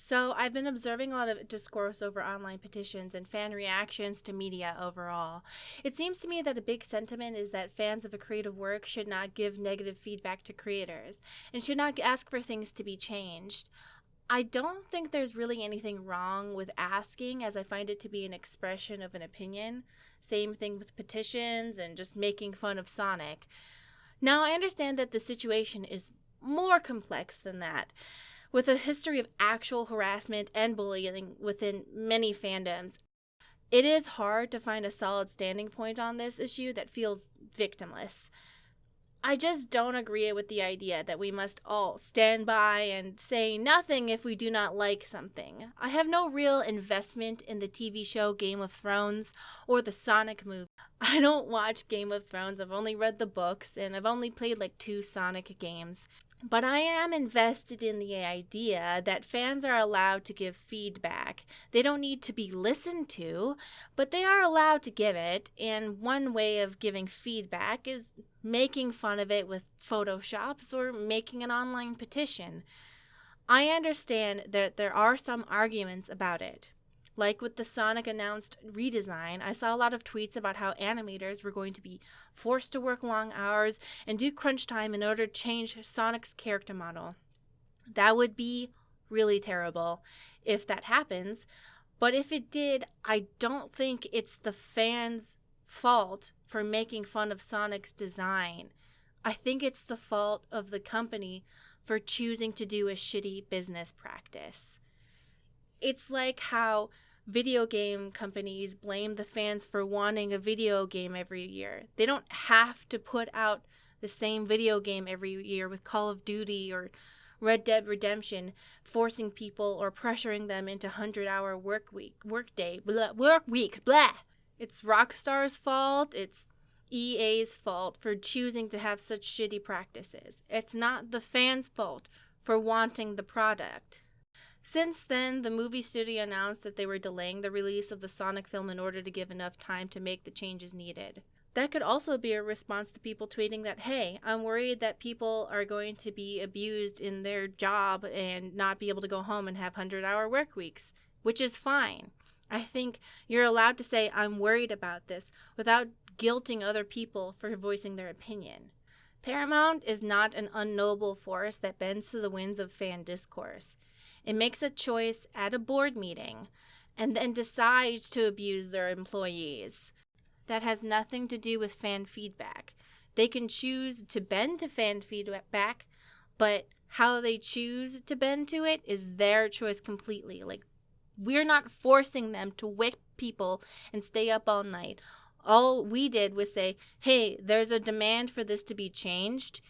So, I've been observing a lot of discourse over online petitions and fan reactions to media overall. It seems to me that a big sentiment is that fans of a creative work should not give negative feedback to creators and should not ask for things to be changed. I don't think there's really anything wrong with asking, as I find it to be an expression of an opinion. Same thing with petitions and just making fun of Sonic. Now, I understand that the situation is more complex than that. With a history of actual harassment and bullying within many fandoms, it is hard to find a solid standing point on this issue that feels victimless. I just don't agree with the idea that we must all stand by and say nothing if we do not like something. I have no real investment in the TV show Game of Thrones or the Sonic movie. I don't watch Game of Thrones, I've only read the books, and I've only played like 2 Sonic games. But I am invested in the idea that fans are allowed to give feedback. They don't need to be listened to, but they are allowed to give it, and one way of giving feedback is making fun of it with photoshops or making an online petition. I understand that there are some arguments about it. Like with the Sonic announced redesign, I saw a lot of tweets about how animators were going to be forced to work long hours and do crunch time in order to change Sonic's character model. That would be really terrible if that happens, but if it did, I don't think it's the fans' fault for making fun of Sonic's design. I think it's the fault of the company for choosing to do a shitty business practice. It's like how video game companies blame the fans for wanting a video game every year. They don't have to put out the same video game every year with Call of Duty or Red Dead Redemption, forcing people or pressuring them into 100-hour work weeks. It's Rockstar's fault. It's EA's fault for choosing to have such shitty practices. It's not the fans' fault for wanting the product. Since then, the movie studio announced that they were delaying the release of the Sonic film in order to give enough time to make the changes needed. That could also be a response to people tweeting that, hey, I'm worried that people are going to be abused in their job and not be able to go home and have 100-hour work weeks, which is fine. I think you're allowed to say, I'm worried about this, without guilting other people for voicing their opinion. Paramount is not an unknowable force that bends to the winds of fan discourse. It makes a choice at a board meeting and then decides to abuse their employees. That has nothing to do with fan feedback. They can choose to bend to fan feedback, but how they choose to bend to it is their choice completely. Like, we're not forcing them to whip people and stay up all night. All we did was say, hey, there's a demand for this to be changed.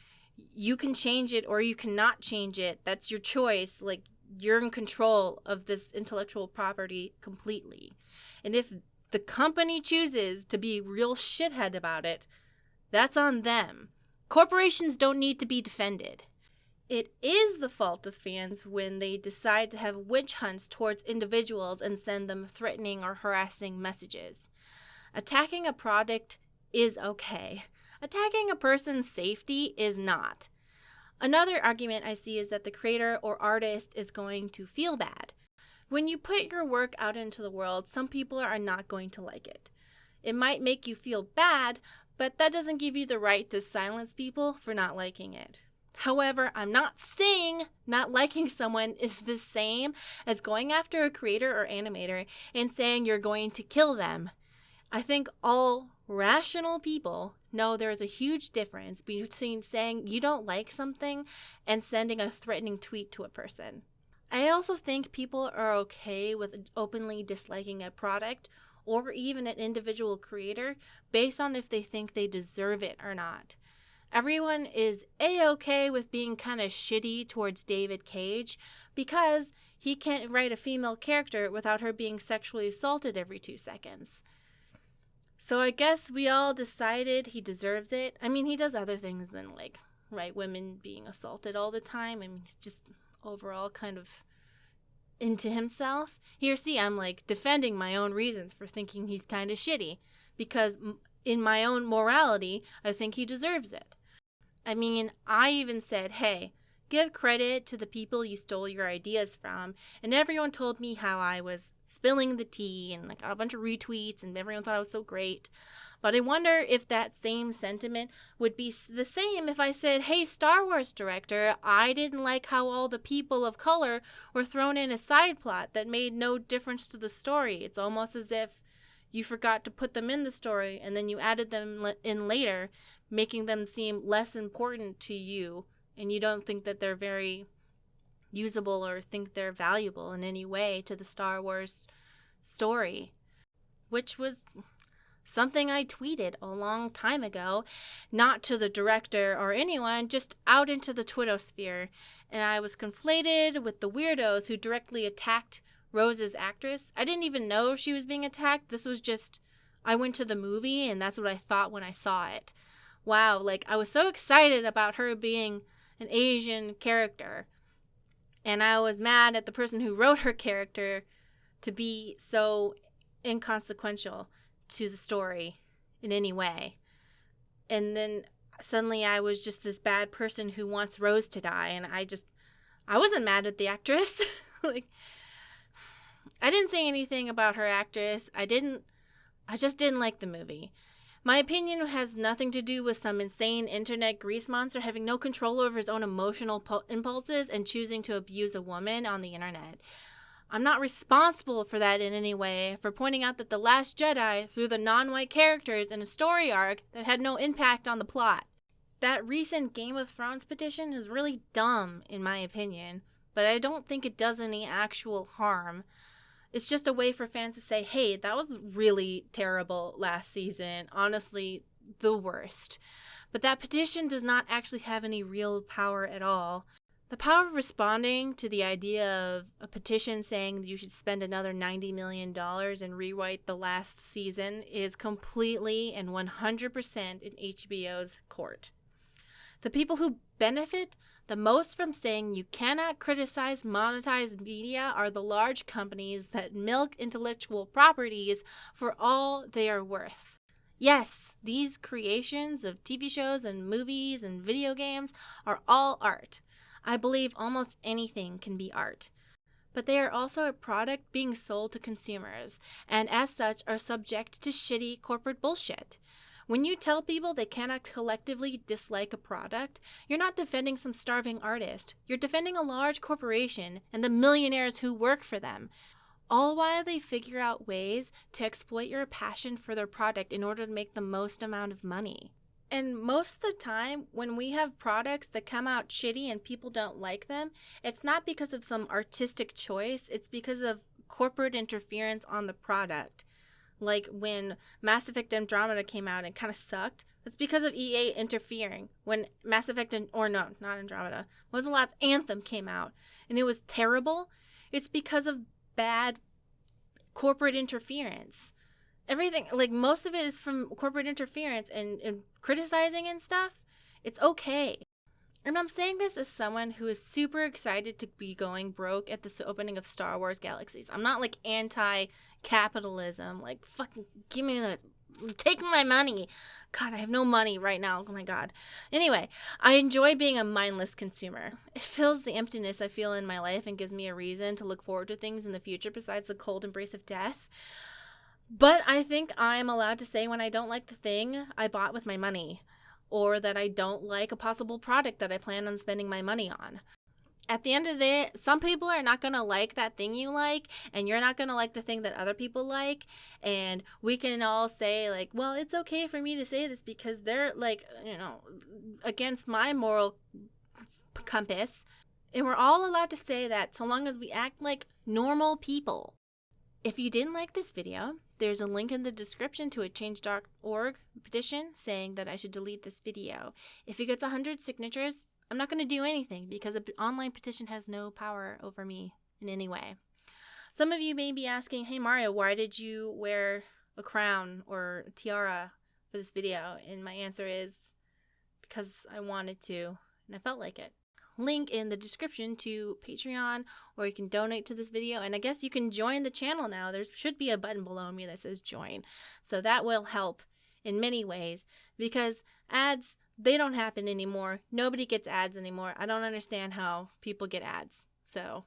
You can change it or you cannot change it. That's your choice. Like, you're in control of this intellectual property completely. And if the company chooses to be real shithead about it, that's on them. Corporations don't need to be defended. It is the fault of fans when they decide to have witch hunts towards individuals and send them threatening or harassing messages. Attacking a product is okay. Attacking a person's safety is not. Another argument I see is that the creator or artist is going to feel bad. When you put your work out into the world, some people are not going to like it. It might make you feel bad, but that doesn't give you the right to silence people for not liking it. However, I'm not saying not liking someone is the same as going after a creator or animator and saying you're going to kill them. I think all rational people know there's a huge difference between saying you don't like something and sending a threatening tweet to a person. I also think people are okay with openly disliking a product or even an individual creator based on if they think they deserve it or not. Everyone is A-okay with being kind of shitty towards David Cage because he can't write a female character without her being sexually assaulted every 2 seconds. So I guess we all decided he deserves it. I mean, he does other things than, like, right, women being assaulted all the time. I mean, he's just overall kind of into himself. Here, see, I'm, like, defending my own reasons for thinking he's kind of shitty. Because in my own morality, I think he deserves it. I mean, I even said, hey, Give credit to the people you stole your ideas from. And everyone told me how I was spilling the tea and got a bunch of retweets and everyone thought I was so great. But I wonder if that same sentiment would be the same if I said, hey, Star Wars director, I didn't like how all the people of color were thrown in a side plot that made no difference to the story. It's almost as if you forgot to put them in the story and then you added them in later, making them seem less important to you, and you don't think that they're very usable or think they're valuable in any way to the Star Wars story, which was something I tweeted a long time ago, not to the director or anyone, just out into the Twittersphere. And I was conflated with the weirdos who directly attacked Rose's actress. I didn't even know she was being attacked. This was just, I went to the movie and that's what I thought when I saw it. Wow, I was so excited about her being an Asian character. And I was mad at the person who wrote her character to be so inconsequential to the story in any way. And then suddenly I was just this bad person who wants Rose to die, and I wasn't mad at the actress. I didn't say anything about her actress. I just didn't like the movie. My opinion has nothing to do with some insane internet grease monster having no control over his own emotional impulses and choosing to abuse a woman on the internet. I'm not responsible for that in any way, for pointing out that The Last Jedi threw the non-white characters in a story arc that had no impact on the plot. That recent Game of Thrones petition is really dumb, in my opinion, but I don't think it does any actual harm. It's just a way for fans to say, hey, that was really terrible last season, honestly, the worst. But that petition does not actually have any real power at all. The power of responding to the idea of a petition saying you should spend another $90 million and rewrite the last season is completely and 100% in HBO's court. The people who benefit the most from saying you cannot criticize monetized media are the large companies that milk intellectual properties for all they are worth. Yes, these creations of TV shows and movies and video games are all art. I believe almost anything can be art. But they are also a product being sold to consumers, and as such are subject to shitty corporate bullshit. When you tell people they cannot collectively dislike a product, you're not defending some starving artist. You're defending a large corporation and the millionaires who work for them, all while they figure out ways to exploit your passion for their product in order to make the most amount of money. And most of the time, when we have products that come out shitty and people don't like them, it's not because of some artistic choice, it's because of corporate interference on the product. Like when Mass Effect Andromeda came out and kind of sucked, that's because of EA interfering. When Mass Effect, not Andromeda, what was the last? Anthem came out and it was terrible, it's because of bad corporate interference. Everything, most of it is from corporate interference and criticizing and stuff. It's okay. And I'm saying this as someone who is super excited to be going broke at the opening of Star Wars Galaxies. I'm not anti-capitalism, fucking take my money. God, I have no money right now. Oh my God. Anyway, I enjoy being a mindless consumer. It fills the emptiness I feel in my life and gives me a reason to look forward to things in the future besides the cold embrace of death. But I think I'm allowed to say when I don't like the thing I bought with my money, or that I don't like a possible product that I plan on spending my money on. At the end of the day, some people are not going to like that thing you like, and you're not going to like the thing that other people like, and we can all say, well, it's okay for me to say this because they're, against my moral compass, and we're all allowed to say that so long as we act like normal people. If you didn't like this video, there's a link in the description to a change.org petition saying that I should delete this video. If it gets 100 signatures, I'm not going to do anything because an online petition has no power over me in any way. Some of you may be asking, hey Mario, why did you wear a crown or a tiara for this video? And my answer is because I wanted to and I felt like it. Link in the description to Patreon, or you can donate to this video, and I guess you can join the channel now. There should be a button below me that says join, so that will help in many ways because ads they don't happen anymore. Nobody gets ads anymore. I don't understand how people get ads. So